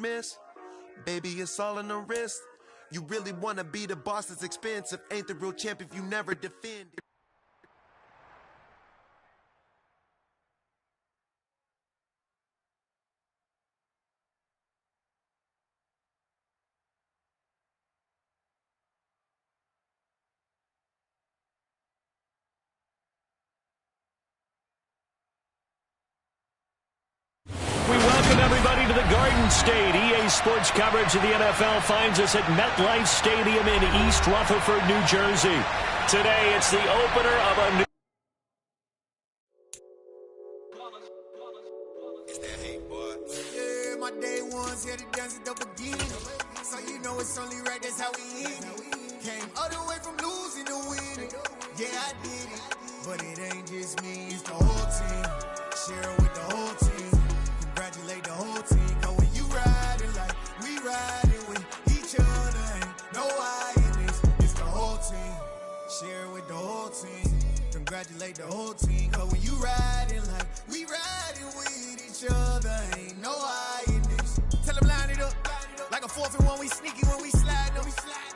miss? Baby, it's all in the wrist. You really wanna be the boss, it's expensive. Ain't the real champ if you never defend it. We welcome everybody to the Garden State. EA Sports coverage of the NFL finds us at MetLife Stadium in East Rutherford, New Jersey. Today, it's the opener of a new... Yeah, my day ones here to dance at the beginning. So you know it's only right, that's how we end it. Came all the way from losing to winning. Yeah, I did it. But it ain't just me, it's the whole team. Share it with the whole team. Congratulate the whole team. Cause when you riding like we riding with each other, ain't no I in this. It's the whole team. Share it with the whole team. Congratulate the whole team. Cause when you riding like we riding with each other, ain't no I in this. Tell them line it up. Like a 4th and 1, we sneaky when we slide them.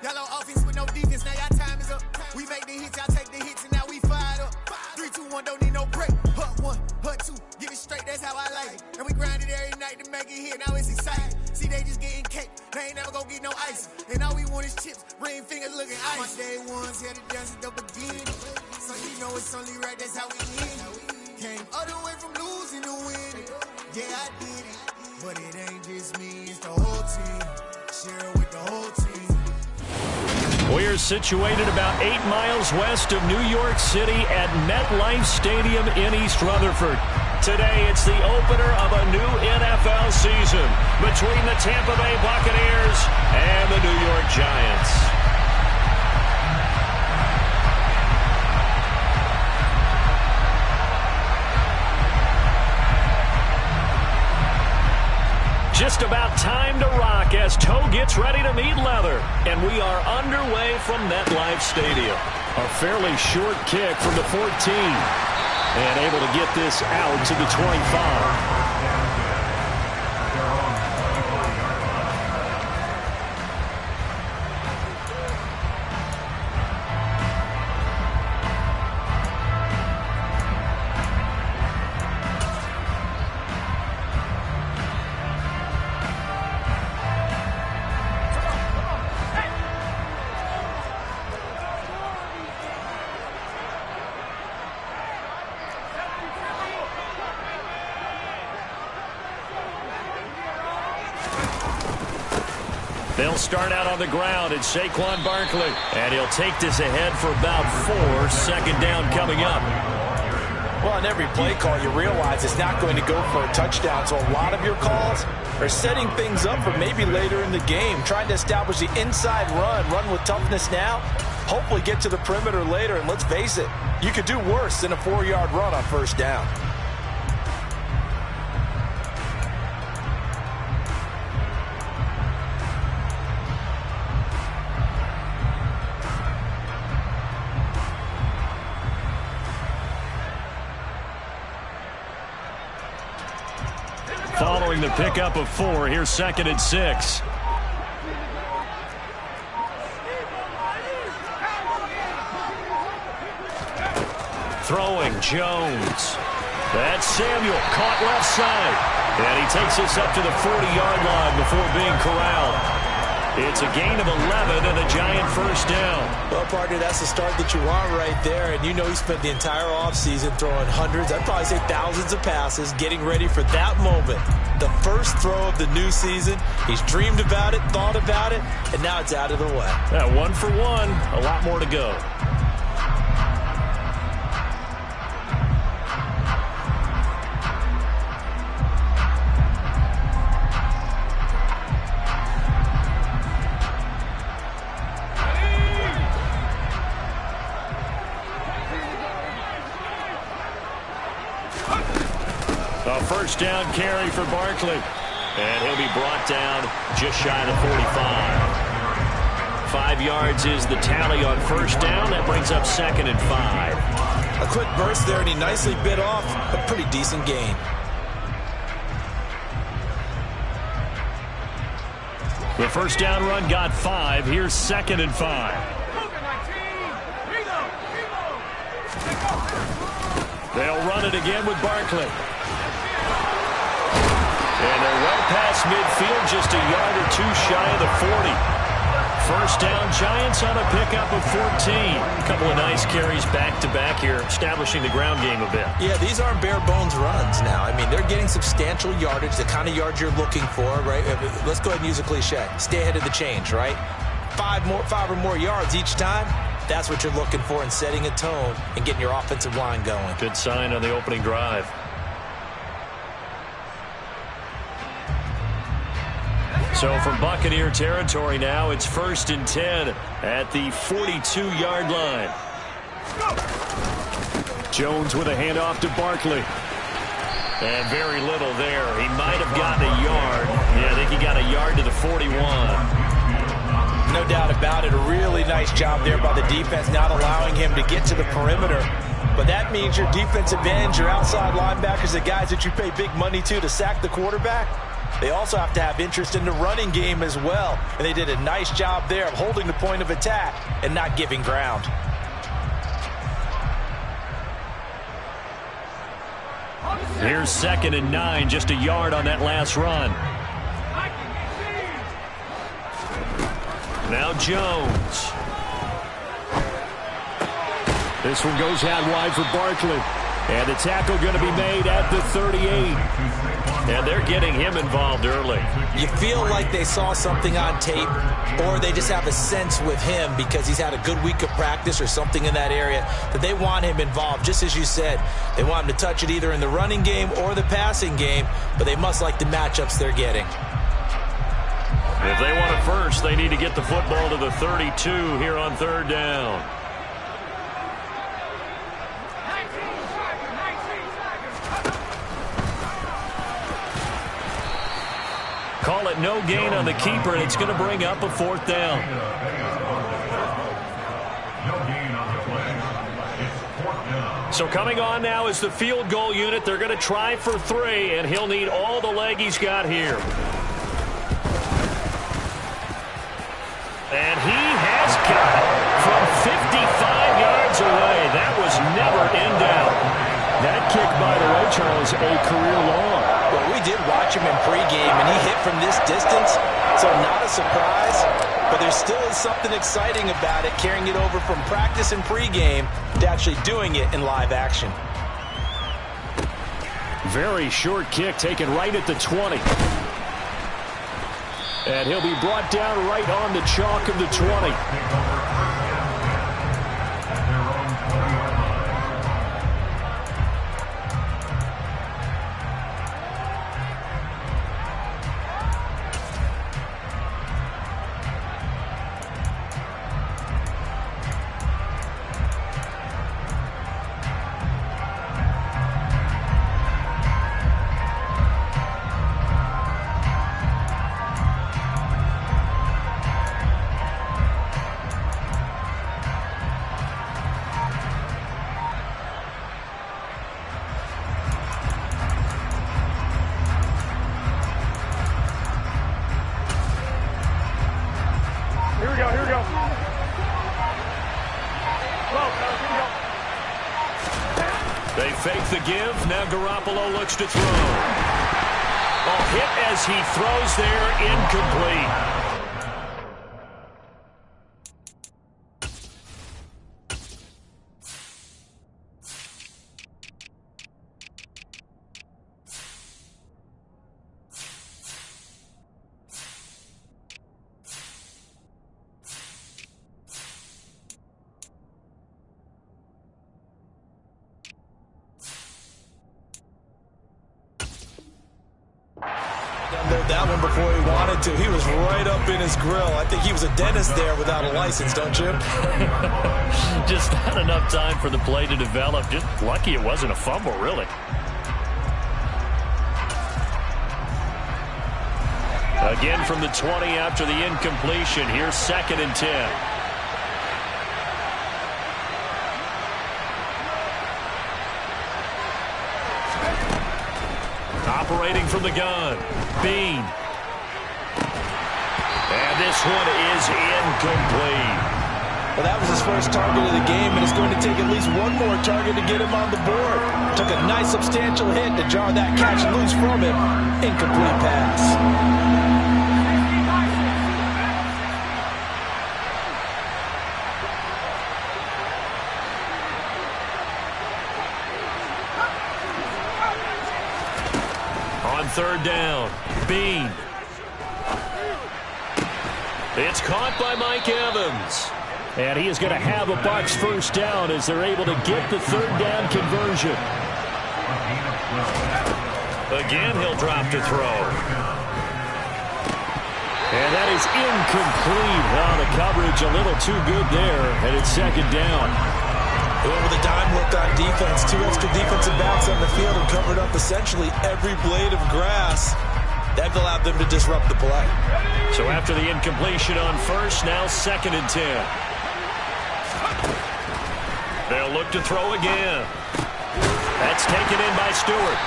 Yellow offense with no defense, now y'all time is up. We make the hits, y'all take the hits, and now we fired up. 3, 2, 1, don't need no break. Hut 1, hut 2, give it straight, that's how I like it. And we grind it every night to make it hit, now it's exciting. See, they just getting cake, they ain't never gonna get no ice. And all we want is chips, ring fingers looking ice. My day ones here to dance at the beginning. So you know it's only right, that's how we end it. Came all the way from losing to winning. Yeah, I did it. But it ain't just me, it's the whole team. Share it with the whole team. We're situated about 8 miles west of New York City at MetLife Stadium in East Rutherford. Today, it's the opener of a new NFL season between the Tampa Bay Buccaneers and the New York Giants. Just about time to rock as toe gets ready to meet leather. And we are underway from MetLife Stadium. A fairly short kick from the 14. And able to get this out to the 25. They'll start out on the ground. It's Saquon Barkley. And he'll take this ahead for about 4. 2nd down coming up. Well, on every play call, you realize it's not going to go for a touchdown. So a lot of your calls are setting things up for maybe later in the game, trying to establish the inside run with toughness now, hopefully get to the perimeter later. And let's face it, you could do worse than a 4-yard run on 1st down. Following the pickup of 4, here's 2nd and 6. Throwing Jones. That's Samuel, caught left side. And he takes us up to the 40-yard line before being corralled. It's a gain of 11 and a Giant 1st down. Well, partner, that's the start that you want right there. And you know he spent the entire offseason throwing hundreds, I'd probably say thousands of passes, getting ready for that moment. The first throw of the new season. He's dreamed about it, thought about it, and now it's out of the way. Yeah, 1 for 1, a lot more to go. A 1st down carry for Barkley. And he'll be brought down just shy of the 45. 5 yards is the tally on 1st down. That brings up 2nd and 5. A quick burst there, and he nicely bit off a pretty decent gain. The first down run got 5. Here's 2nd and 5. They'll run it again with Barkley. And they're well past midfield, just a yard or two shy of the 40. First down, Giants on a pickup of 14. A couple of nice carries back-to-back here, establishing the ground game a bit. Yeah, these aren't bare-bones runs now. I mean, they're getting substantial yardage, the kind of yards you're looking for, right? Let's go ahead and use a cliche. Stay ahead of the change, right? 5 or more yards each time. That's what you're looking for in setting a tone and getting your offensive line going. Good sign on the opening drive. So from Buccaneer territory now, it's 1st and 10 at the 42-yard line. Jones with a handoff to Barkley. And very little there. He might have gotten a yard. Yeah, I think he got a yard to the 41. No doubt about it. A really nice job there by the defense, not allowing him to get to the perimeter. But that means your defensive ends, your outside linebackers, the guys that you pay big money to sack the quarterback, they also have to have interest in the running game as well. And they did a nice job there of holding the point of attack and not giving ground. Here's 2nd and 9, just a yard on that last run. Now Jones. This one goes out wide for Barkley. And the tackle going to be made at the 38. And they're getting him involved early. You feel like they saw something on tape, or they just have a sense with him because he's had a good week of practice or something in that area that they want him involved. Just as you said, they want him to touch it either in the running game or the passing game, but they must like the matchups they're getting. If they want it first, they need to get the football to the 32 here on 3rd down. Call it no gain on the keeper, and it's going to bring up a 4th down. So coming on now is the field goal unit. They're going to try for 3, and he'll need all the leg he's got here. And he has got it from 55 yards away. That was never in doubt. That kick, by the way, Charles, a career long. Well, we did watch him in pregame, and he hit from this distance, so not a surprise. But there still is something exciting about it, carrying it over from practice and pregame to actually doing it in live action. Very short kick taken right at the 20. And he'll be brought down right on the chalk of the 20. They fake the give. Now Garoppolo looks to throw. A hit as he throws there, incomplete. That one before he wanted to. He was right up in his grill. I think he was a dentist there without a license, don't you? Just not enough time for the play to develop. Just lucky it wasn't a fumble, really. Again from the 20 after the incompletion. Here's 2nd and 10. Operating from the gun, Bean. this one is incomplete. Well, that was his first target of the game, and it's going to take at least one more target to get him on the board. Took a nice substantial hit to jar that catch loose from him. Incomplete pass. On third down, Bean. It's caught by Mike Evans. And he is going to have a Bucs first down as they're able to get the third down conversion. Again, he'll drop to throw. And that is incomplete. Oh, the coverage a little too good there, and it's second down. With a dime look on defense, 2 extra defensive backs on the field and covered up essentially every blade of grass. That allowed them to disrupt the play. So after the incompletion on first, now 2nd and 10. They'll look to throw again. That's taken in by Stewart.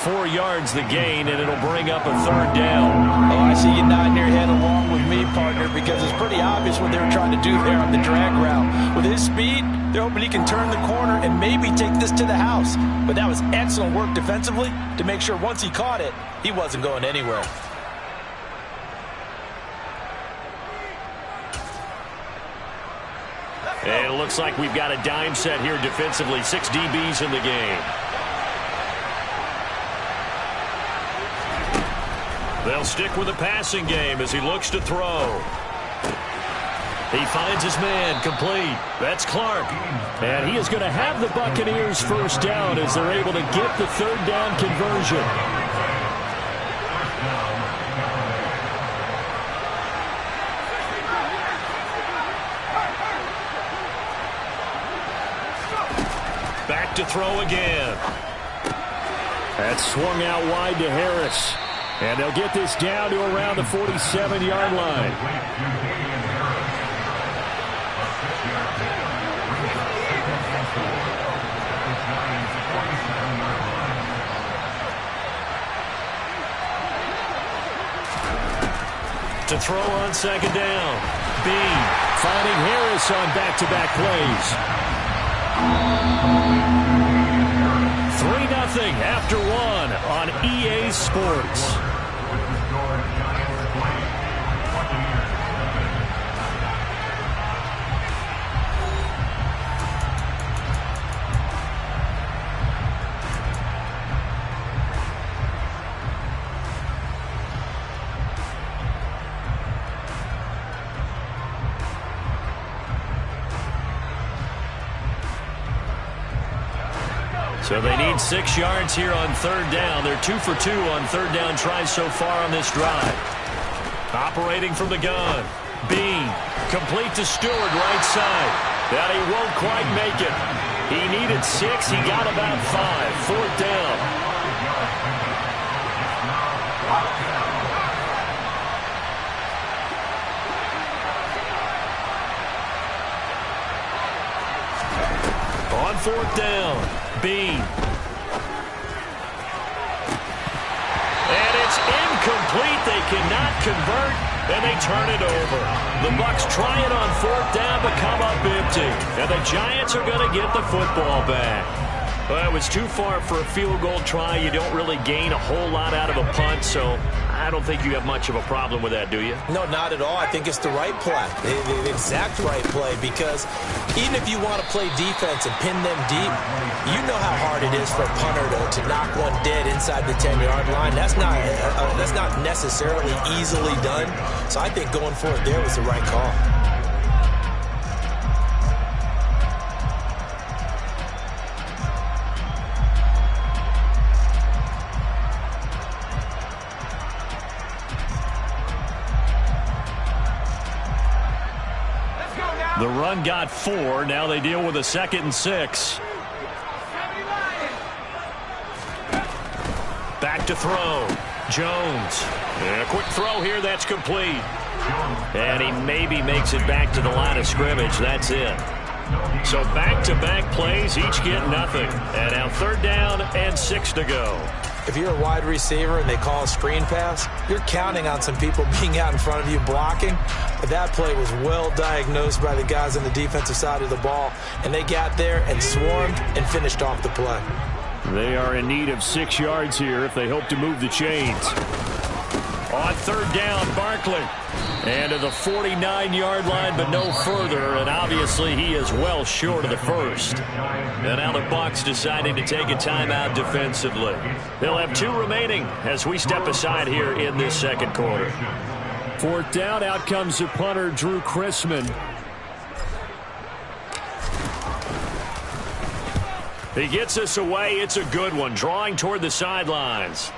4 yards the gain, and it'll bring up a third down. Oh, I see you nodding your head along with me, partner, because it's pretty obvious what they were trying to do there on the drag route. With his speed, they're hoping he can turn the corner and maybe take this to the house. But that was excellent work defensively to make sure once he caught it, he wasn't going anywhere. And it looks like we've got a dime set here defensively. 6 DBs in the game. They'll stick with the passing game as he looks to throw. He finds his man, complete. That's Clark. And he is going to have the Buccaneers first down as they're able to get the third down conversion. Back to throw again. That's swung out wide to Harris. And they'll get this down to around the 47-yard line. To throw on second down. Bean finding Harris on back-to-back plays. 3-0 after 1 on EA Sports. So they need 6 yards here on third down. They're 2 for 2 on third down tries so far on this drive. Operating from the gun. Bean, complete to Stewart, right side. That he won't quite make it. He needed 6. He got about 5. Fourth down. On fourth down, Bean. And it's incomplete. They cannot convert, and they turn it over. The Bucs try it on fourth down, but come up empty. And the Giants are going to get the football back. Well, it was too far for a field goal try. You don't really gain a whole lot out of a punt, so I don't think you have much of a problem with that, do you? No, not at all. I think it's the right play, the exact right play, because even if you want to play defense and pin them deep, you know how hard it is for a punter to knock one dead inside the 10-yard line. That's not necessarily easily done. So I think going for it there was the right call. The run got 4. Now they deal with a 2nd and 6. Back to throw. Jones. And a quick throw here. That's complete. And he maybe makes it back to the line of scrimmage. That's it. So back-to-back plays, each get nothing. And now third down and 6 to go. if you're a wide receiver and they call a screen pass, you're counting on some people being out in front of you blocking. But that play was well diagnosed by the guys on the defensive side of the ball, and they got there and swarmed and finished off the play. They are in need of 6 yards here if they hope to move the chains. On third down, Barkley. And to the 49-yard line, but no further. And obviously, he is well short of the first. And now the Bucs deciding to take a timeout defensively. They'll have 2 remaining as we step aside here in this second quarter. Fourth down, out comes the punter, Drew Chrisman. He gets us away. It's a good one, drawing toward the sidelines.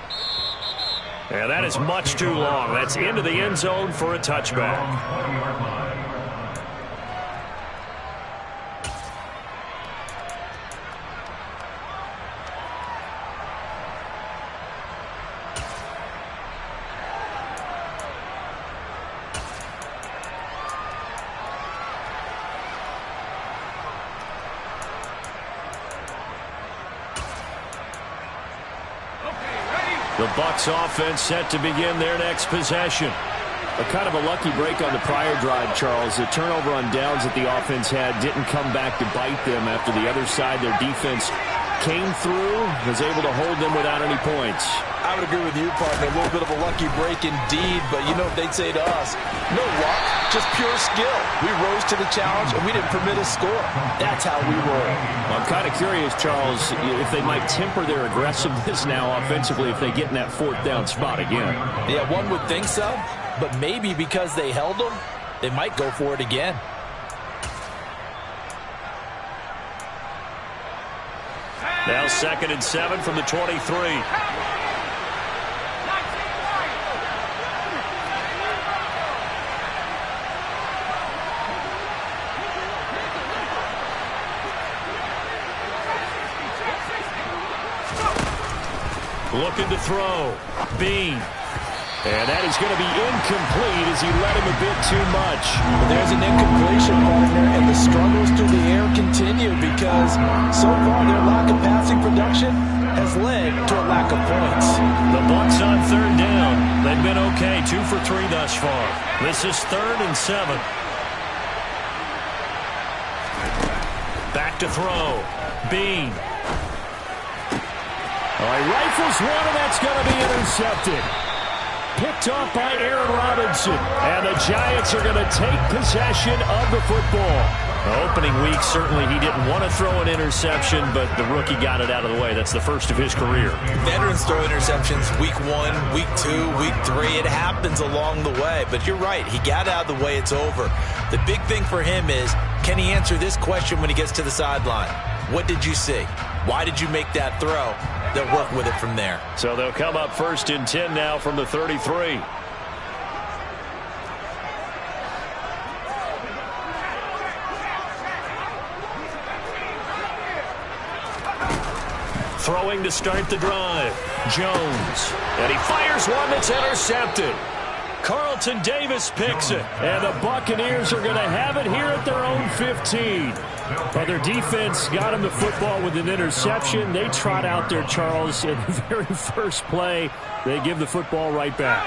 And that is much too long. That's into the end zone for a touchback. The Bucs offense set to begin their next possession. A kind of a lucky break on the prior drive, Charles. The turnover on downs that the offense had didn't come back to bite them after the other side. Their defense came through, was able to hold them without any points. I would agree with you, partner. A little bit of a lucky break indeed, but you know what they'd say to us? No luck, just pure skill. We rose to the challenge, and we didn't permit a score. That's how we roll. I'm kind of curious, Charles, if they might temper their aggressiveness now offensively if they get in that fourth down spot again. Yeah, one would think so, but maybe because they held them, they might go for it again. Now 2nd and 7 from the 23. Looking to throw. Bean. And that is going to be incomplete as he let him a bit too much. There's an incompletion, partner, and the struggles through the air continue because so far their lack of passing production has led to a lack of points. The Bucs on third down. They've been okay, 2 for 3 thus far. This is 3rd and 7. Back to throw. Bean. All right, rifles one, and that's going to be intercepted. Picked off by Aaron Robinson. And the Giants are going to take possession of the football. The opening week, certainly he didn't want to throw an interception, but the rookie got it out of the way. That's the first of his career. Veterans throw interceptions week 1, week 2, week 3. It happens along the way. But you're right. He got out of the way. It's over. The big thing for him is, can he answer this question when he gets to the sideline? What did you see? Why did you make that throw? They'll work with it from there. So they'll come up 1st and 10 now from the 33. Throwing to start the drive. Jones. And he fires one that's intercepted. Carlton Davis picks it. And the Buccaneers are going to have it here at their own 15. But their defense got him the football with an interception. They trot out there, Charles, in the very first play. They give the football right back.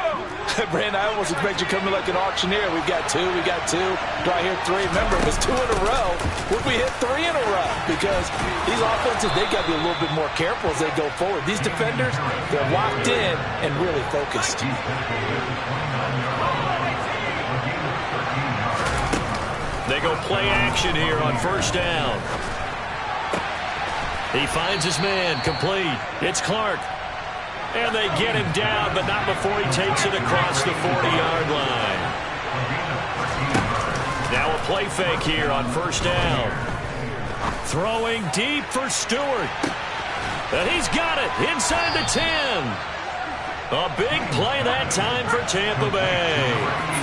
Brandon, I almost expect you coming like an auctioneer. We've got 2, we got 2. Do I hear 3? Remember, it was 2 in a row. Would we hit 3 in a row? Because these offenses, they got to be a little bit more careful as they go forward. These defenders, they're locked in and really focused. They go play action here on 1st down. He finds his man, complete. It's Clark. And they get him down, but not before he takes it across the 40-yard line. Now a play fake here on 1st down. Throwing deep for Stewart. And he's got it inside the 10. A big play that time for Tampa Bay.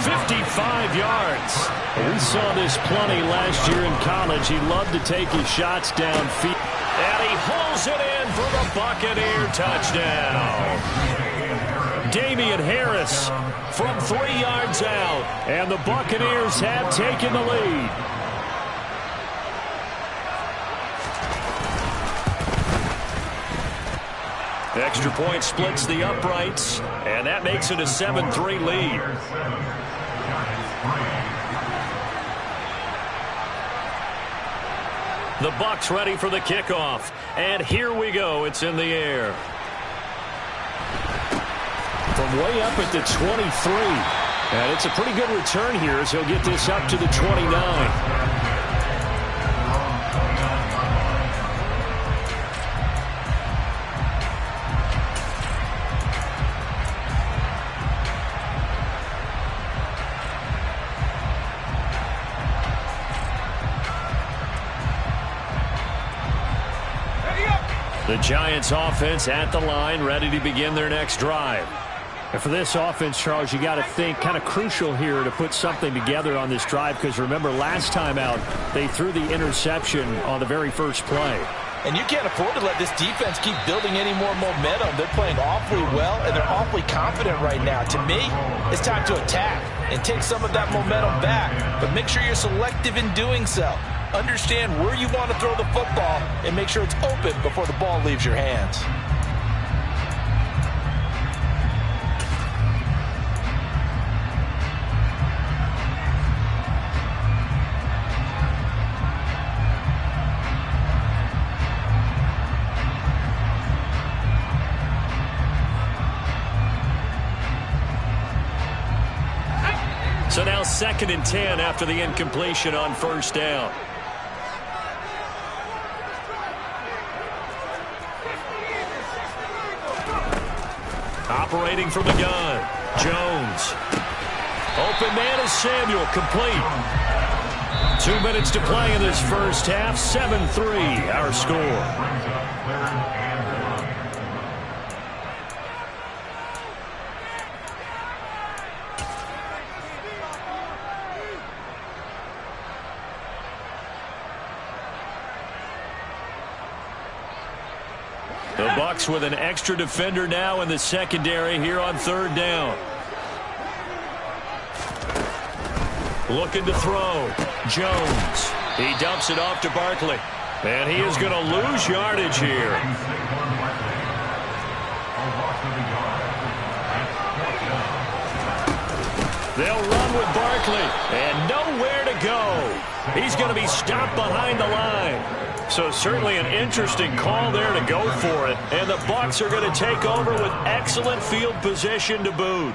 55 yards. We saw this plenty last year in college. He loved to take his shots downfield. And he holds it in for the Buccaneer touchdown. Damian Harris from 3 yards out. And the Buccaneers have taken the lead. Extra point splits the uprights, and that makes it a 7-3 lead. The Bucs ready for the kickoff, and here we go. It's in the air. From way up at the 23, and it's a pretty good return here as he'll get this up to the 29. The Giants offense at the line, ready to begin their next drive. And for this offense, Charles, you got to think kind of crucial here to put something together on this drive, because remember last time out they threw the interception on the very first play. And you can't afford to let this defense keep building any more momentum. They're playing awfully well, and they're awfully confident right now. To me, it's time to attack and take some of that momentum back, but make sure you're selective in doing so. Understand where you want to throw the football and make sure it's open before the ball leaves your hands. So now 2nd and 10 after the incompletion on first down. Operating from the gun, Jones. Open man is Samuel, complete. 2 minutes to play in this first half, 7-3 our score. The Bucs with an extra defender now in the secondary here on 3rd down. Looking to throw. Jones. He dumps it off to Barkley. And he is going to lose yardage here. They'll run with Barkley. And nowhere to go. He's going to be stopped behind the line. So certainly an interesting call there to go for it. And the Bucs are going to take over with excellent field position to boot.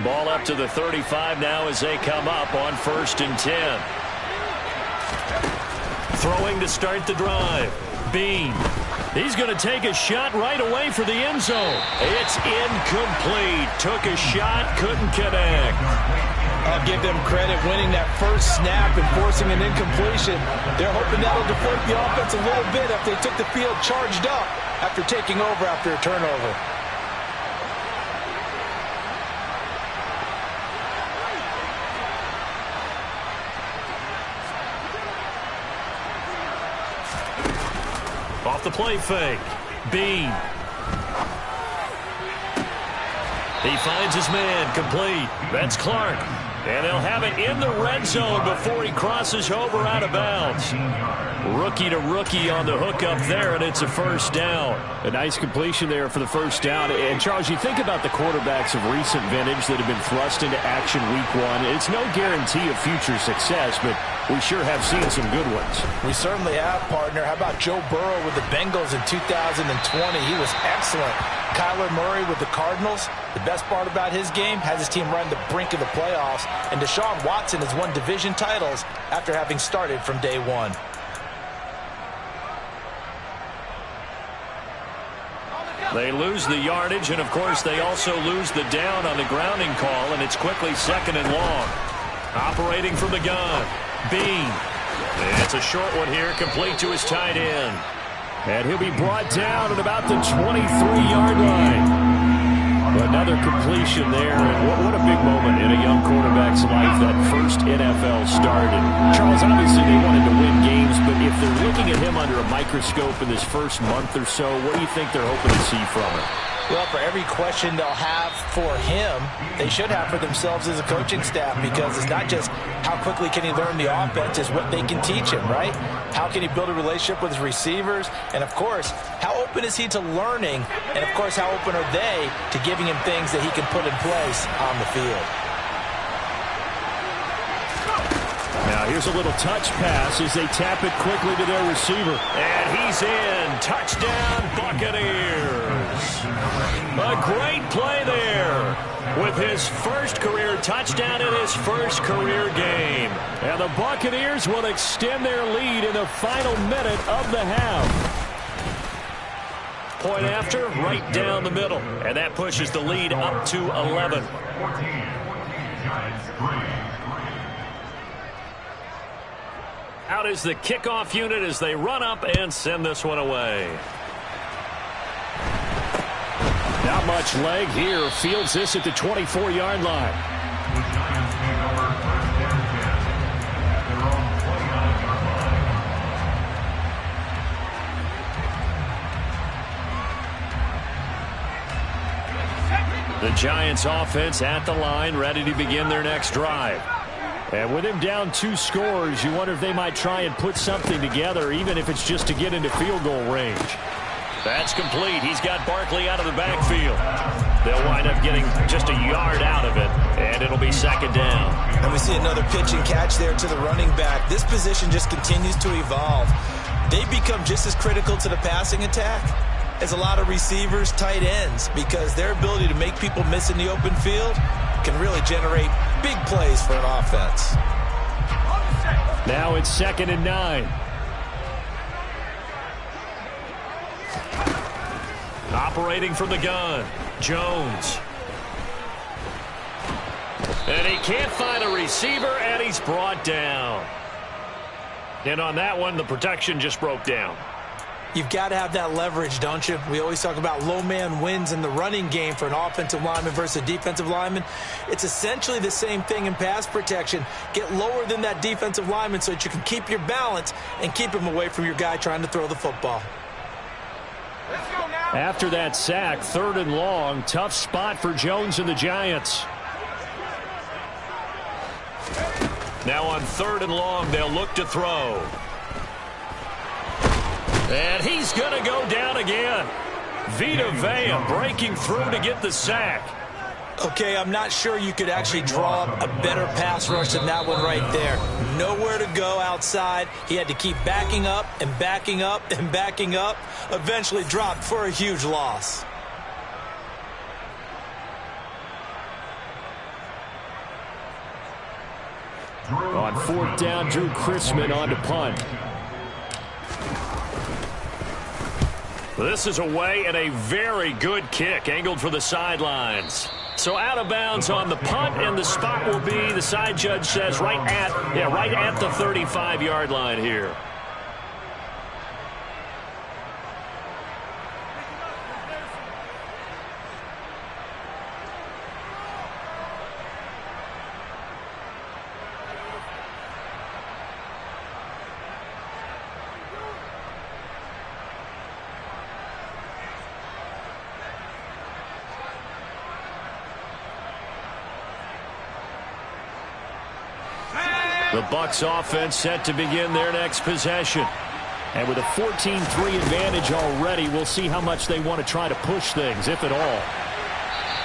Ball up to the 35 now as they come up on 1st and 10. Throwing to start the drive. Bean. He's going to take a shot right away for the end zone. It's incomplete. Took a shot, couldn't connect. I'll give them credit winning that first snap and forcing an incompletion. They're hoping that'll deflate the offense a little bit if they took the field charged up after taking over after a turnover. Off the play fake. Bean. He finds his man, complete. That's Clark. And they'll have it in the red zone before he crosses over out of bounds. Rookie to rookie on the hook up there, and it's a first down. A nice completion there for the first down. And, Charles, you think about the quarterbacks of recent vintage that have been thrust into action week 1. It's no guarantee of future success, but we sure have seen some good ones. We certainly have, partner. How about Joe Burrow with the Bengals in 2020? He was excellent. Kyler Murray with the Cardinals. The best part about his game has his team right on the brink of the playoffs. And Deshaun Watson has won division titles after having started from day one. They lose the yardage, and, of course, they also lose the down on the grounding call, and it's quickly 2nd and long. Operating from the gun. Bean. It's a short one here, complete to his tight end. And he'll be brought down at about the 23-yard line. Another completion there, and what a big moment in a young quarterback's life, that first NFL start. And Charles, obviously they wanted to win games, but if they're looking at him under a microscope in this first month or so, what do you think they're hoping to see from him? Well, for every question they'll have for him, they should have for themselves as a coaching staff, because it's not just how quickly can he learn the offense, it's what they can teach him, right? How can he build a relationship with his receivers? And, of course, how open is he to learning? And, of course, how open are they to giving him things that he can put in place on the field? Now here's a little touch pass as they tap it quickly to their receiver. And he's in. Touchdown, Buccaneers. A great play there with his first career touchdown in his first career game. And the Buccaneers will extend their lead in the final minute of the half. Point after, right down the middle. And that pushes the lead up to 11. Out is the kickoff unit as they run up and send this one away. Not much leg here. Fields this at the 24-yard line. The Giants offense at the line, ready to begin their next drive. And with him down 2 scores, you wonder if they might try and put something together, even if it's just to get into field goal range. That's complete. He's got Barkley out of the backfield. They'll wind up getting just a yard out of it, and it'll be second down. And we see another pitch and catch there to the running back. This position just continues to evolve. They become just as critical to the passing attack as a lot of receivers, tight ends, because their ability to make people miss in the open field can really generate big plays for an offense. Now it's 2nd and 9. Operating from the gun, Jones. And he can't find a receiver, and he's brought down. And on that one, the protection just broke down. You've got to have that leverage, don't you? We always talk about low man wins in the running game for an offensive lineman versus a defensive lineman. It's essentially the same thing in pass protection. Get lower than that defensive lineman so that you can keep your balance and keep him away from your guy trying to throw the football. After that sack, 3rd and long, tough spot for Jones and the Giants. Now on 3rd and long, they'll look to throw. And he's going to go down again. Vita Vea breaking through to get the sack. Okay, I'm not sure you could actually draw up a better pass rush than that one right there. Nowhere to go outside. He had to keep backing up and backing up and backing up. Eventually dropped for a huge loss. On 4th down, Drew Chrisman on to punt. This is away and a very good kick angled for the sidelines. So out of bounds on the punt, and the spot will be, the side judge says, right at the 35-yard line here. The Bucs offense set to begin their next possession. And with a 14-3 advantage already, we'll see how much they want to try to push things, if at all.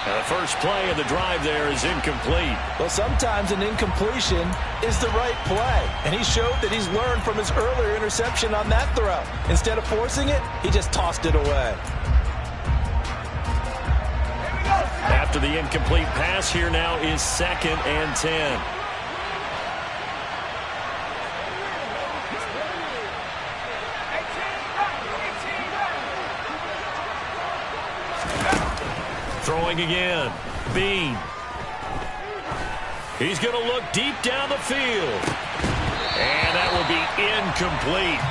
And the first play of the drive there is incomplete. Well, sometimes an incompletion is the right play. And he showed that he's learned from his earlier interception on that throw. Instead of forcing it, he just tossed it away. After the incomplete pass, here now is 2nd and 10. Throwing again. Bean. He's going to look deep down the field. And that will be incomplete.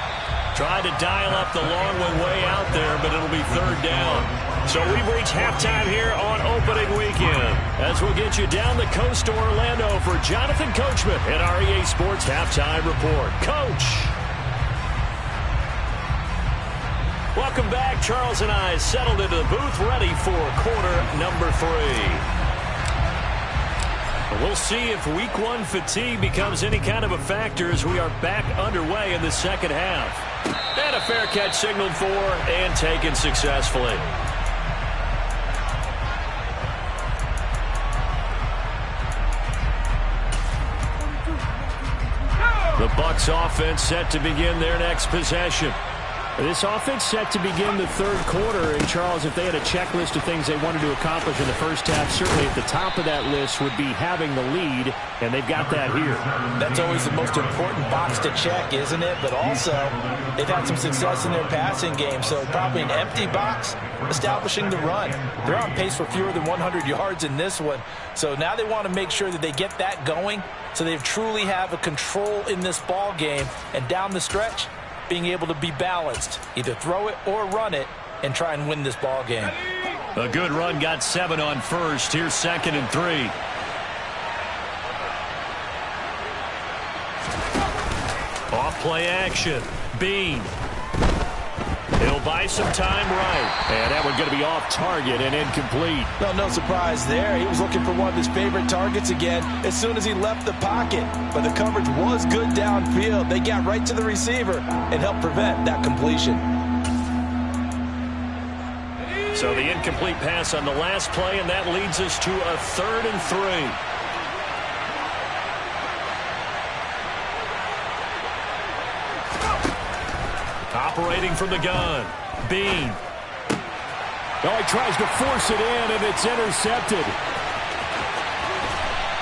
Tried to dial up the long one way out there, but it'll be 3rd down. So we've reached halftime here on opening weekend. As we'll get you down the coast to Orlando for Jonathan Coachman and our EA Sports Halftime Report. Coach. Welcome back. Charles and I settled into the booth, ready for quarter number 3. We'll see if week 1 fatigue becomes any kind of a factor as we are back underway in the second half. And a fair catch signaled for and taken successfully. The Bucs offense set to begin their next possession. This offense set to begin the third quarter. And, Charles, if they had a checklist of things they wanted to accomplish in the first half, certainly at the top of that list would be having the lead, and they've got that here. That's always the most important box to check, isn't it? But also, they've had some success in their passing game, so probably an empty box, establishing the run. They're on pace for fewer than 100 yards in this one, so now they want to make sure that they get that going so they truly have a control in this ball game, and down the stretch, being able to be balanced, either throw it or run it, and try and win this ball game. A good run, got 7 on first. Here's 2nd and 3. Off play action. Bean. He'll buy some time right. And that one going to be off target and incomplete. Well, no surprise there. He was looking for one of his favorite targets again as soon as he left the pocket. But the coverage was good downfield. They got right to the receiver and helped prevent that completion. So the incomplete pass on the last play, and that leads us to a 3rd and 3. Operating from the gun. Bean. Oh, he tries to force it in, and it's intercepted.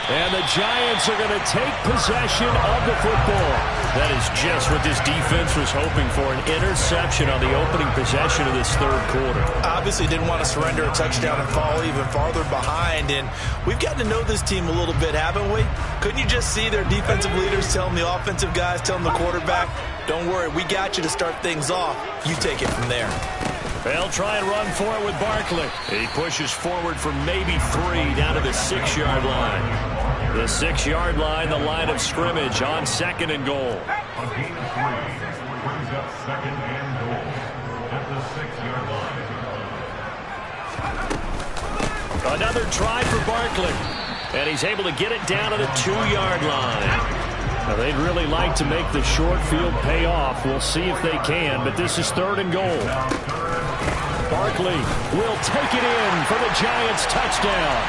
And the Giants are going to take possession of the football. That is just what this defense was hoping for, an interception on the opening possession of this third quarter. Obviously didn't want to surrender a touchdown and fall even farther behind, and we've gotten to know this team a little bit, haven't we? Couldn't you just see their defensive leaders telling the offensive guys, telling the quarterback, don't worry, we got you to start things off. You take it from there. They'll try and run for it with Barkley. He pushes forward for maybe 3 down to the 6-yard line. The 6-yard line, the line of scrimmage on 2nd and goal. Brings up 2nd and goal at the 6-yard line. Another try for Barkley. And he's able to get it down to the 2-yard line. Now, they'd really like to make the short field pay off. We'll see if they can, but this is 3rd and goal. Barkley will take it in for the Giants touchdown.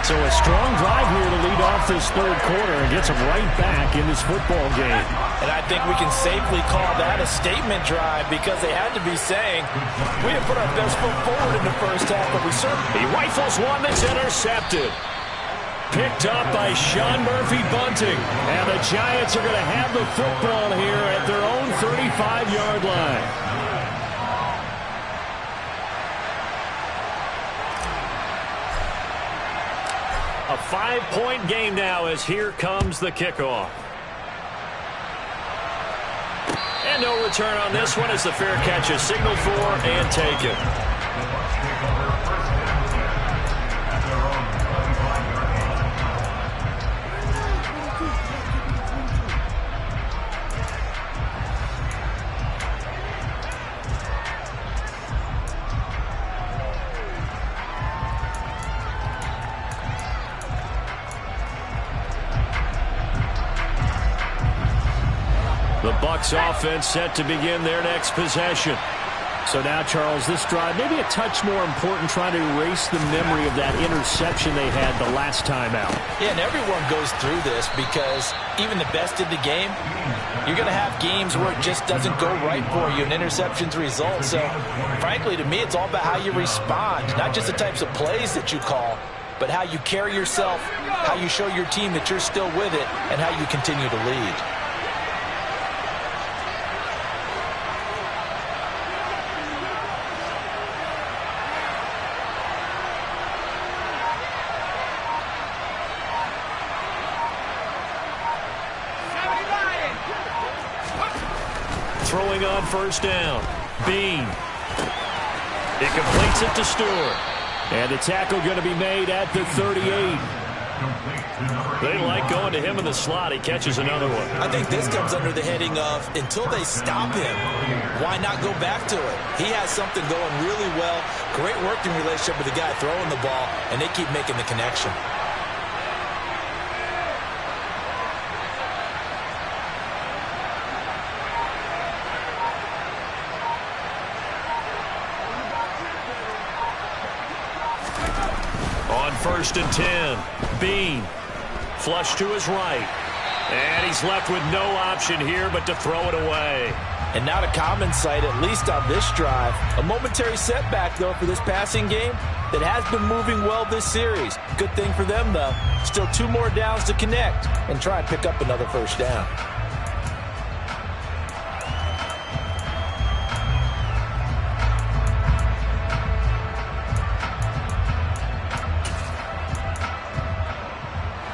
So a strong drive here to lead off this third quarter and gets them right back in this football game. And I think we can safely call that a statement drive because they had to be saying, we have put our best foot forward in the first half, but we certainly... He rifles one that's intercepted. Picked up by Sean Murphy Bunting. And the Giants are going to have the football here at their own 35-yard line. A 5-point game now as here comes the kickoff. And no return on this one as the fair catch is signaled for and taken. The Bucs offense set to begin their next possession. So now, Charles, this drive maybe a touch more important, trying to erase the memory of that interception they had the last time out. Yeah, and everyone goes through this because even the best in the game, you're going to have games where it just doesn't go right for you, and interceptions result. So, frankly, to me, it's all about how you respond, not just the types of plays that you call, but how you carry yourself, how you show your team that you're still with it, and how you continue to lead. Throwing on first down. Bean. It completes it to Stewart. And the tackle going to be made at the 38. They like going to him in the slot. He catches another one. I think this comes under the heading of until they stop him, why not go back to it? He has something going really well. Great working relationship with the guy throwing the ball, and they keep making the connection. On 1st and 10, Bean. Flush to his right. And he's left with no option here but to throw it away. And not a common sight, at least on this drive. A momentary setback, though, for this passing game that has been moving well this series. Good thing for them, though. Still 2 more downs to connect and try and pick up another first down.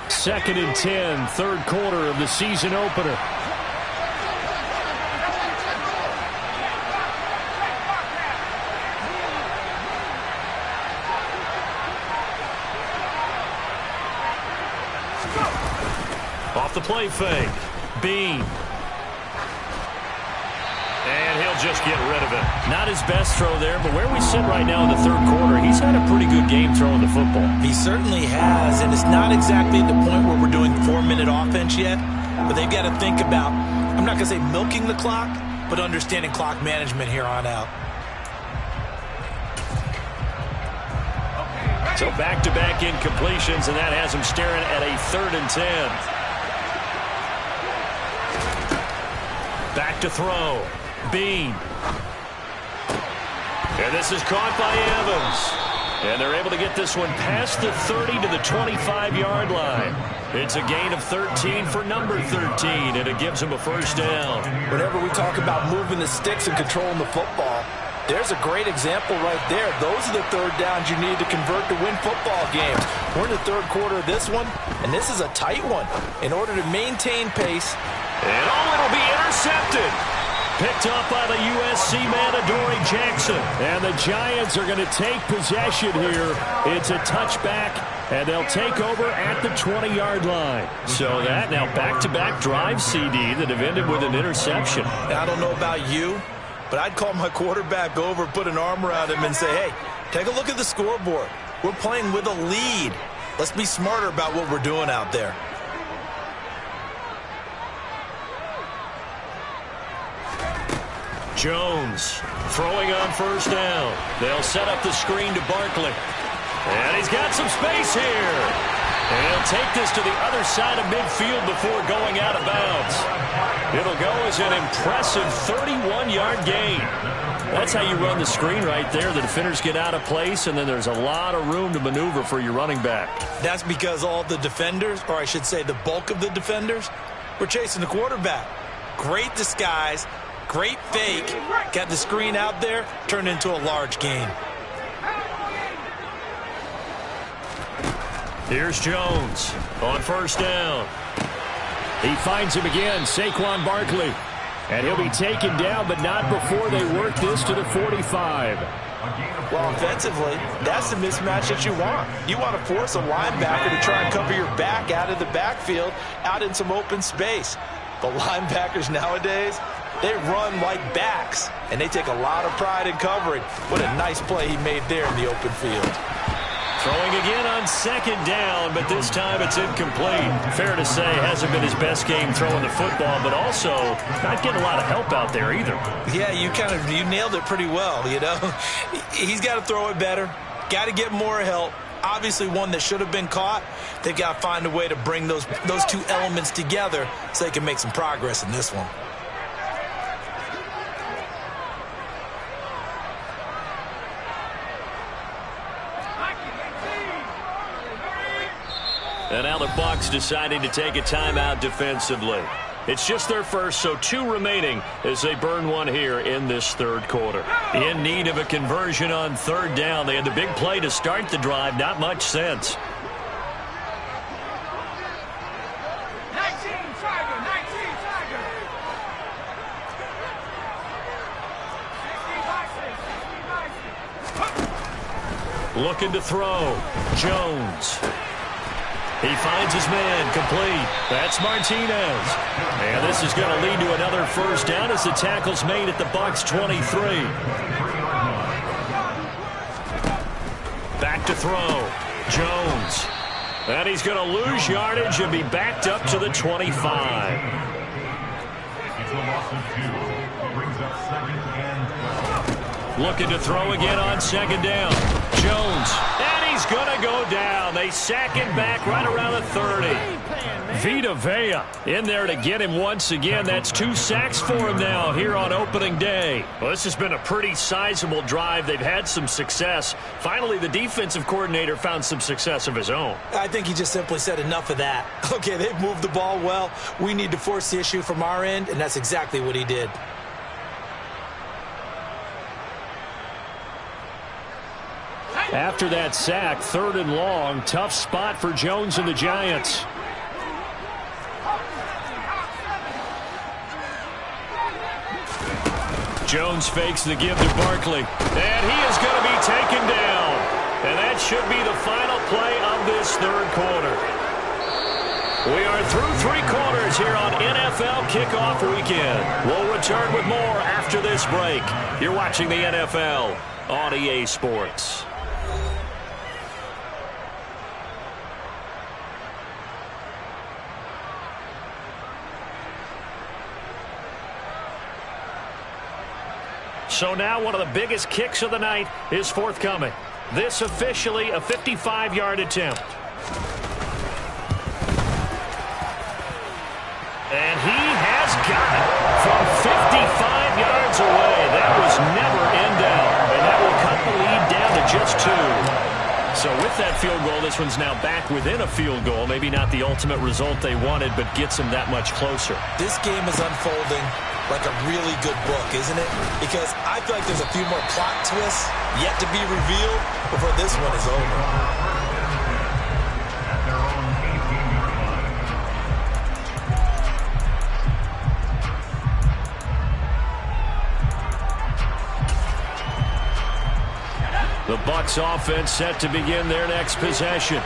Second and 10, third quarter of the season opener. Off the play fake, Bean. And he'll just get rid of it. Not his best throw there, but where we sit right now in the third quarter, he's had a pretty good game throwing the football. He certainly has, and it's not exactly at the point where we're doing 4-minute offense yet, but they've got to think about, I'm not going to say milking the clock, but understanding clock management here on out. So back-to-back incompletions, and that has him staring at a 3rd and 10. Back to throw. Bean. And this is caught by Evans. And they're able to get this one past the 30 to the 25-yard line. It's a gain of 13 for number 13, and it gives him a first down. Whenever we talk about moving the sticks and controlling the football, there's a great example right there. Those are the third downs you need to convert to win football games. We're in the third quarter of this one, and this is a tight one. In order to maintain pace. And it'll be intercepted. Picked up by the USC man, Adoree Jackson. And the Giants are going to take possession here. It's a touchback, and they'll take over at the 20-yard line. So that now back-to-back drive CD that have ended with an interception. I don't know about you, but I'd call my quarterback over, put an arm around him, and say, hey, take a look at the scoreboard. We're playing with a lead. Let's be smarter about what we're doing out there. Jones throwing on first down. They'll set up the screen to Barkley. And he's got some space here. And he'll take this to the other side of midfield before going out of bounds. It'll go as an impressive 31-yard gain. That's how you run the screen right there. The defenders get out of place, and then there's a lot of room to maneuver for your running back. That's because all the defenders, or I should say the bulk of the defenders, were chasing the quarterback. Great disguise. Great fake. Got the screen out there, turned into a large gain. Here's Jones on first down. He finds him again, Saquon Barkley. And he'll be taken down, but not before they work this to the 45. Well, offensively, that's the mismatch that you want. You want to force a linebacker to try and cover your back out of the backfield, out in some open space. The linebackers nowadays, they run like backs, and they take a lot of pride in covering. What a nice play he made there in the open field. Throwing again on second down, but this time it's incomplete. Fair to say, hasn't been his best game throwing the football, but also not getting a lot of help out there either. Yeah, you nailed it pretty well, you know. He's got to throw it better, got to get more help. Obviously one that should have been caught. They've got to find a way to bring those two elements together so they can make some progress in this one. And now the Bucs deciding to take a timeout defensively. It's just their first, so 2 remaining as they burn one here in this third quarter. In need of a conversion on third down. They had the big play to start the drive. Not much sense. 19 Tiger. Looking to throw. Jones. He finds his man, complete. That's Martinez. And this is going to lead to another first down as the tackle's made at the Bucs 23. Back to throw. Jones. And he's going to lose yardage and be backed up to the 25. It's a loss of 2. Brings up 2nd and 12. Looking to throw again on 2nd down. Jones. And he's going to go down. They sack him back right around the 30. Vita Vea in there to get him once again. That's 2 sacks for him now here on opening day. Well, this has been a pretty sizable drive. They've had some success. Finally, the defensive coordinator found some success of his own. I think he just simply said enough of that. Okay, they've moved the ball well. We need to force the issue from our end, and that's exactly what he did. After that sack, 3rd and long, tough spot for Jones and the Giants. Jones fakes the give to Barkley, and he is going to be taken down. And that should be the final play of this 3rd quarter. We are through 3 quarters here on NFL Kickoff Weekend. We'll return with more after this break. You're watching the NFL on EA Sports. So now one of the biggest kicks of the night is forthcoming. This officially a 55-yard attempt. And he has got it from 55 yards away. That was never in doubt. And that will cut the lead down to just 2. So with that field goal, this one's now back within a field goal. Maybe not the ultimate result they wanted, but gets them that much closer. This game is unfolding like a really good book, isn't it? Because I feel like there's a few more plot twists yet to be revealed before this one is over. At their own 18-yard line. The Bucs offense set to begin their next possession.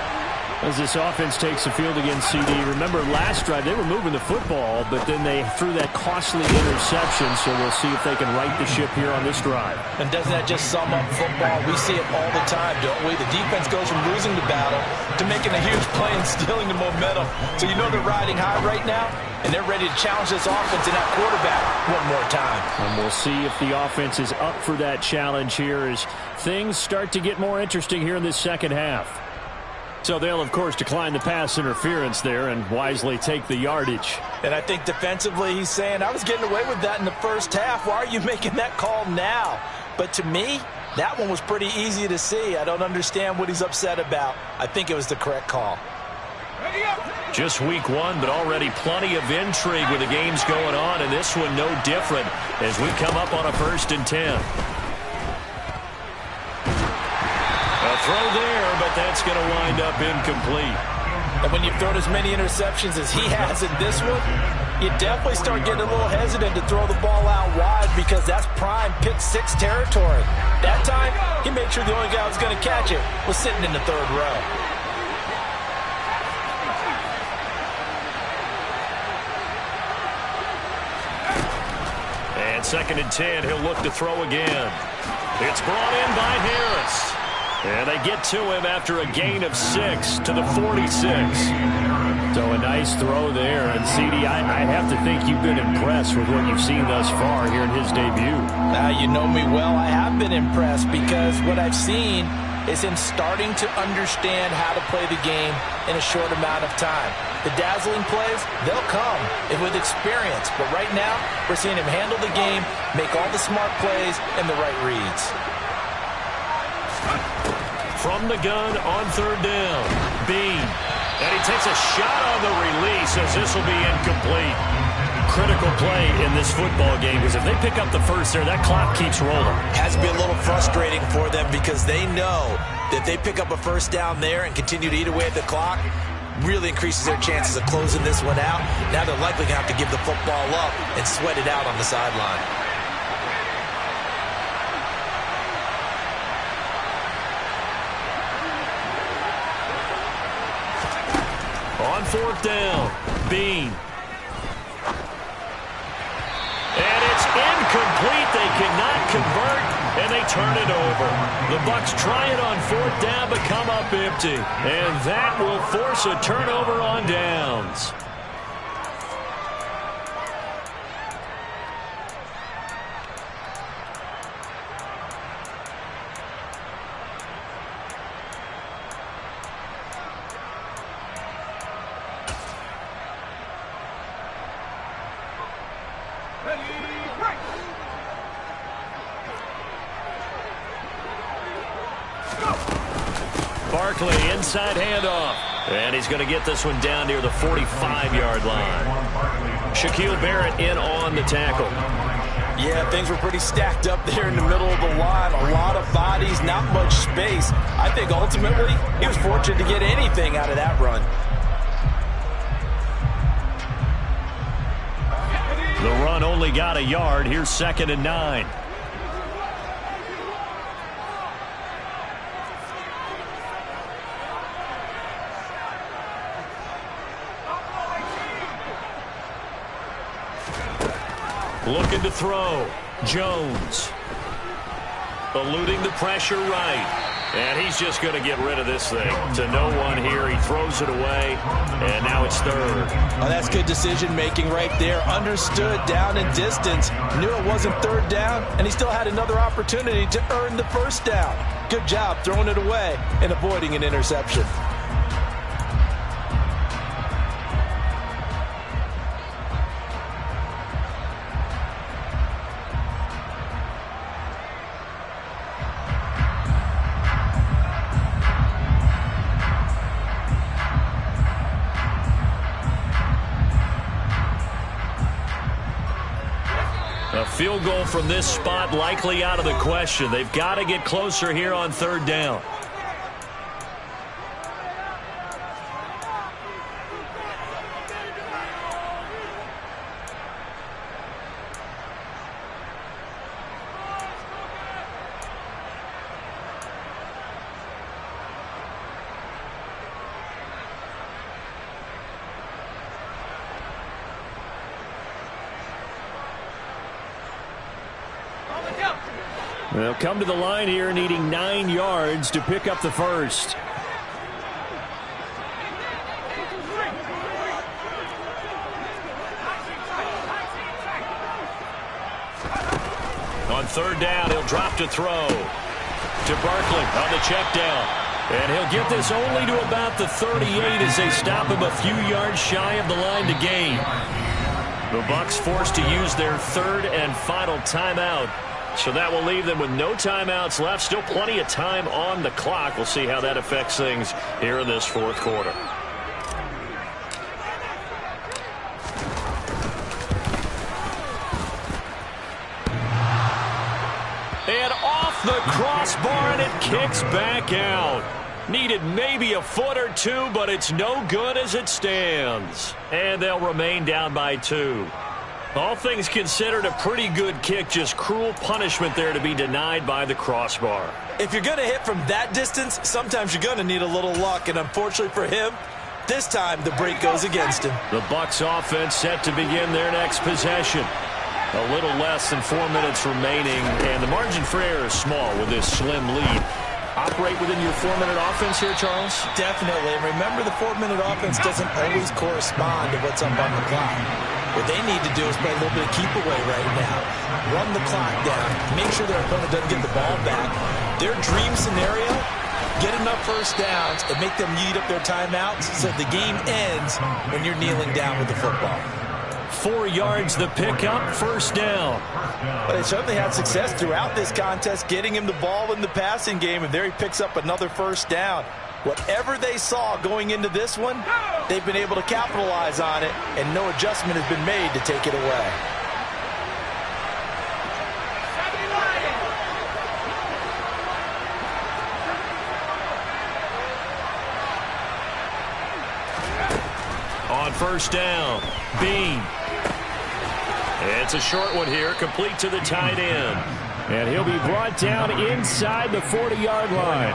As this offense takes the field against CD. Remember last drive, they were moving the football, but then they threw that costly interception, so we'll see if they can right the ship here on this drive. And doesn't that just sum up football? We see it all the time, don't we? The defense goes from losing the battle to making a huge play and stealing the momentum. So you know they're riding high right now, and they're ready to challenge this offense and that quarterback one more time. And we'll see if the offense is up for that challenge here as things start to get more interesting here in this second half. So they'll, of course, decline the pass interference there and wisely take the yardage. And I think defensively he's saying, I was getting away with that in the first half. Why are you making that call now? But to me, that one was pretty easy to see. I don't understand what he's upset about. I think it was the correct call. Just week 1, but already plenty of intrigue with the games going on, and this one no different as we come up on a 1st and 10. A throw there, but that's going to wind up incomplete. And when you've thrown as many interceptions as he has in this one, you definitely start getting a little hesitant to throw the ball out wide because that's prime pick 6 territory. That time, he made sure the only guy who was going to catch it was sitting in the 3rd row. And 2nd and 10, he'll look to throw again. It's brought in by Harris. And they get to him after a gain of 6 to the 46. So a nice throw there. And, CD, I have to think you've been impressed with what you've seen thus far here in his debut. You know me well. I have been impressed because what I've seen is him starting to understand how to play the game in a short amount of time. The dazzling plays, they'll come with experience. But right now, we're seeing him handle the game, make all the smart plays, and the right reads. From the gun on 3rd down, Bean. And he takes a shot on the release as this will be incomplete. Critical play in this football game because if they pick up the first there, that clock keeps rolling. Has to be a little frustrating for them because they know that they pick up a 1st down there and continue to eat away at the clock, really increases their chances of closing this one out. Now they're likely going to have to give the football up and sweat it out on the sideline. On 4th down, Bean. And it's incomplete. They cannot convert, and they turn it over. The Bucs try it on 4th down, but come up empty. And that will force a turnover on downs. Barkley, inside handoff. And he's going to get this one down near the 45-yard line. Shaquille Barrett in on the tackle. Yeah, things were pretty stacked up there in the middle of the line. A lot of bodies, not much space. I think ultimately he was fortunate to get anything out of that run. The run only got a yard. Here's 2nd and 9. Looking to throw. Jones. Eluding the pressure right. And he's just going to get rid of this thing. To no one here. He throws it away. And now it's 3rd. Oh, that's good decision-making right there. Understood down and distance. Knew it wasn't 3rd down. And he still had another opportunity to earn the 1st down. Good job throwing it away and avoiding an interception. A field goal from this spot likely out of the question. They've got to get closer here on 3rd down. They'll come to the line here needing 9 yards to pick up the 1st. On 3rd down, he'll drop to throw. To Barkley on the check down. And he'll get this only to about the 38 as they stop him a few yards shy of the line to gain. The Bucs forced to use their 3rd and final timeout. So that will leave them with no timeouts left. Still plenty of time on the clock. We'll see how that affects things here in this 4th quarter. And off the crossbar, and it kicks back out. Needed maybe a foot or two, but it's no good as it stands. And they'll remain down by 2. All things considered, a pretty good kick. Just cruel punishment there to be denied by the crossbar. If you're going to hit from that distance, sometimes you're going to need a little luck. And unfortunately for him, this time the break goes against him. The Bucs offense set to begin their next possession. A little less than 4 minutes remaining, and the margin for error is small with this slim lead. Operate within your 4-minute offense here, Charles? Definitely. And remember, the 4-minute offense doesn't always correspond to what's up on the clock. What they need to do is play a little bit of keep away right now. Run the clock down. Make sure their opponent doesn't get the ball back. Their dream scenario, get enough 1st downs and make them eat up their timeouts so the game ends when you're kneeling down with the football. 4 yards the pickup, 1st down. But they certainly had success throughout this contest, getting him the ball in the passing game, and there he picks up another 1st down. Whatever they saw going into this one, they've been able to capitalize on it, and no adjustment has been made to take it away. On 1st down, Bean. It's a short one here, complete to the tight end. And he'll be brought down inside the 40-yard line.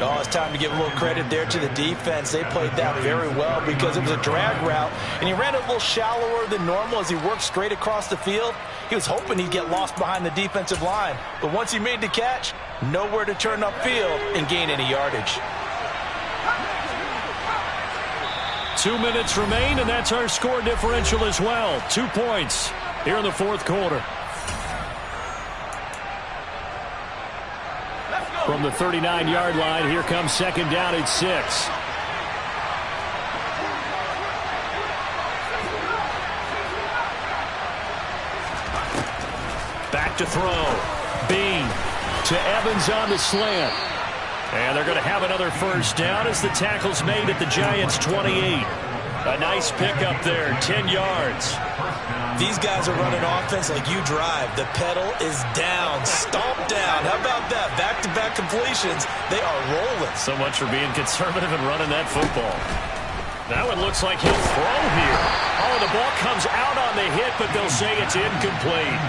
Oh, it's time to give a little credit there to the defense. They played that very well because it was a drag route, and he ran a little shallower than normal as he worked straight across the field. He was hoping he'd get lost behind the defensive line, but once he made the catch, nowhere to turn upfield and gain any yardage. 2 minutes remain, and that's our score differential as well. 2 points here in the fourth quarter. From the 39-yard line, here comes second down at 6. Back to throw. Bean to Evans on the slant. And they're going to have another first down as the tackle's made at the Giants' 28. A nice pickup there, 10 yards. These guys are running offense like you drive. The pedal is down, stomp down. How about that? Back-to-back completions. They are rolling. So much for being conservative and running that football. Now it looks like he'll throw here. Oh, the ball comes out on the hit, but they'll say it's incomplete.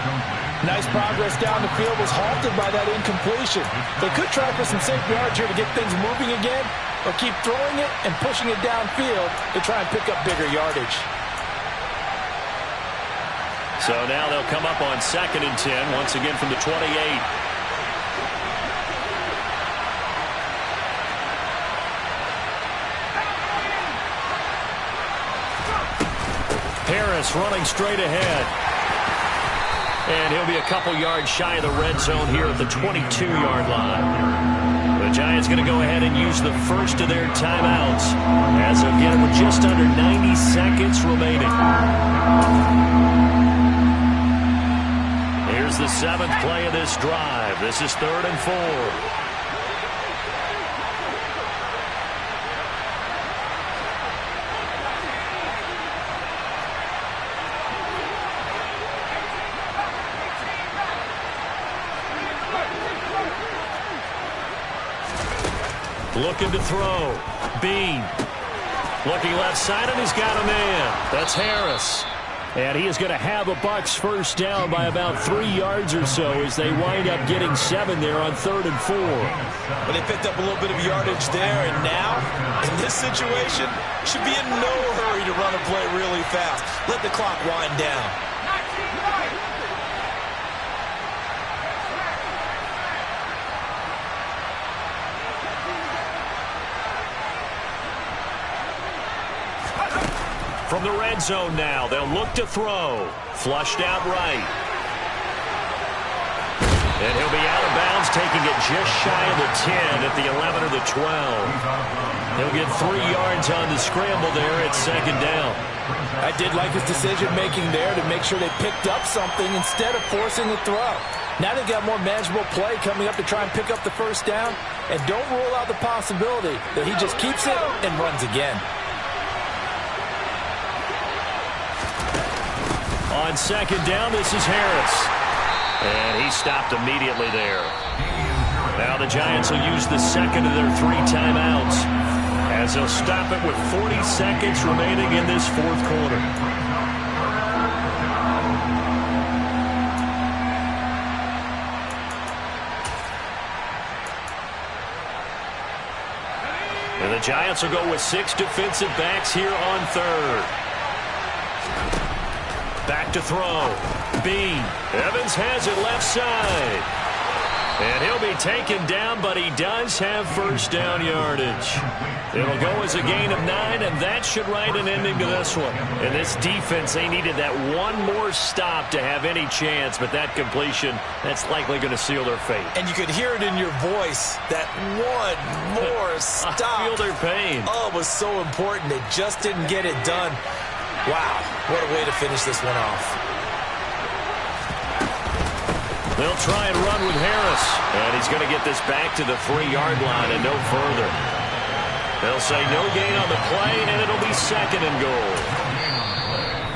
Nice progress down the field was halted by that incompletion. They could try for some safe yards here to get things moving again, or keep throwing it and pushing it downfield to try and pick up bigger yardage. So now they'll come up on 2nd and 10, once again from the 28. Harris running straight ahead. And he'll be a couple yards shy of the red zone here at the 22-yard line. The Giants going to go ahead and use the first of their timeouts as of yet with just under 90 seconds remaining. Here's the 7th play of this drive. This is 3rd and 4. Looking to throw. Bean. Looking left side, and he's got a man. That's Harris. And he is going to have a Bucs first down by about 3 yards or so as they wind up getting 7 there on 3rd and 4. Well, they picked up a little bit of yardage there, and now, in this situation, should be in no hurry to run a play really fast. Let the clock wind down. From the red zone now, they'll look to throw. Flushed out right. And he'll be out of bounds, taking it just shy of the 10 at the 11 or the 12. He'll get 3 yards on the scramble there at 2nd down. I did like his decision-making there to make sure they picked up something instead of forcing the throw. Now they've got more manageable play coming up to try and pick up the first down. And don't rule out the possibility that he just keeps it and runs again. On 2nd down, this is Harris. And he stopped immediately there. Now the Giants will use the 2nd of their 3 timeouts as they'll stop it with 40 seconds remaining in this 4th quarter. And the Giants will go with 6 defensive backs here on 3rd. Back to throw. Bean. Evans has it left side. And he'll be taken down, but he does have first down yardage. It'll go as a gain of 9, and that should write an ending to this one. And this defense, they needed that one more stop to have any chance, but that completion, that's likely going to seal their fate. And you could hear it in your voice, that one more stop. I feel their pain. Oh, it was so important. They just didn't get it done. Wow, what a way to finish this one off. They'll try and run with Harris. And he's going to get this back to the 3-yard line and no further. They'll say no gain on the play, and it'll be 2nd and goal.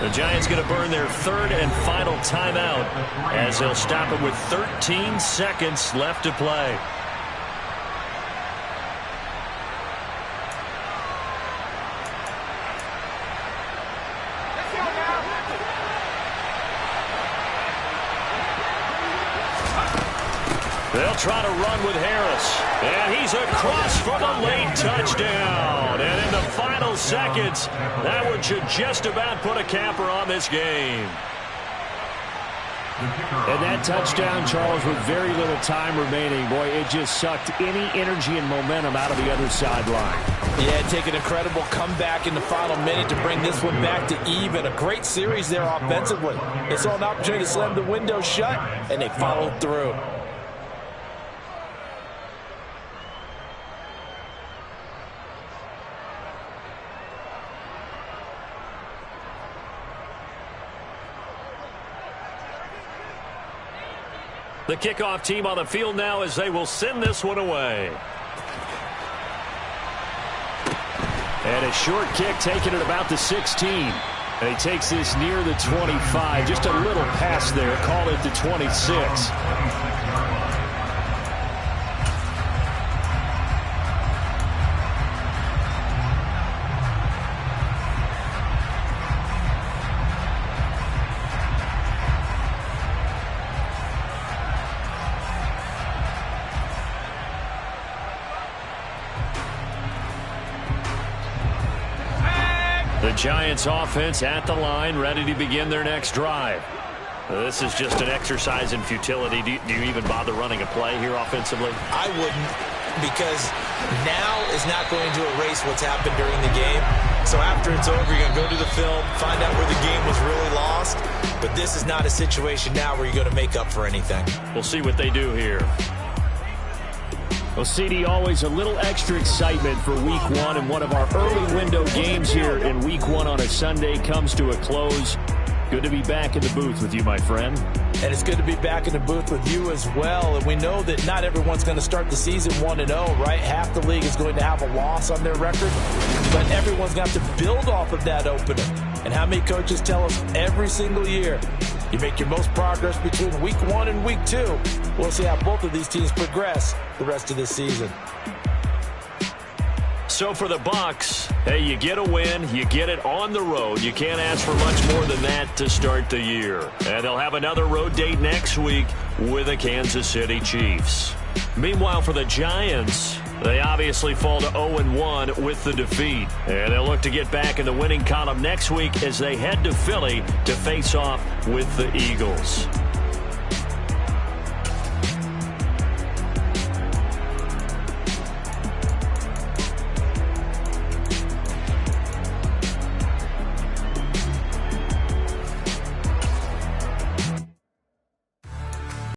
The Giants going to burn their 3rd and final timeout as they'll stop it with 13 seconds left to play. They'll try to run with Harris. And he's across for the late touchdown. And in the final seconds, that one should just about put a capper on this game. And that touchdown, Charles, with very little time remaining, boy, it just sucked any energy and momentum out of the other sideline. Yeah, take an incredible comeback in the final minute to bring this one back to even. A great series there offensively. They saw an opportunity to slam the window shut, and they followed through. The kickoff team on the field now as they will send this one away. And a short kick taken at about the 16. And he takes this near the 25. Just a little pass there. Call it the 26. The Giants offense at the line, ready to begin their next drive. This is just an exercise in futility. Do you even bother running a play here offensively? I wouldn't, because now is not going to erase what's happened during the game. So after it's over, you're going to go to the film, find out where the game was really lost. But this is not a situation now where you're going to make up for anything. We'll see what they do here. Well, CD, always a little extra excitement for Week 1, and one of our early window games here in Week 1 on a Sunday comes to a close. Good to be back in the booth with you, my friend. And it's good to be back in the booth with you as well. And we know that not everyone's going to start the season 1-0, right? Half the league is going to have a loss on their record. But everyone's going to have to build off of that opener. And how many coaches tell us every single year, you make your most progress between Week 1 and Week 2. We'll see how both of these teams progress the rest of this season. So for the Bucs, hey, you get a win, you get it on the road. You can't ask for much more than that to start the year. And they'll have another road date next week with the Kansas City Chiefs. Meanwhile, for the Giants, they obviously fall to 0-1 with the defeat. And they'll look to get back in the winning column next week as they head to Philly to face off with the Eagles.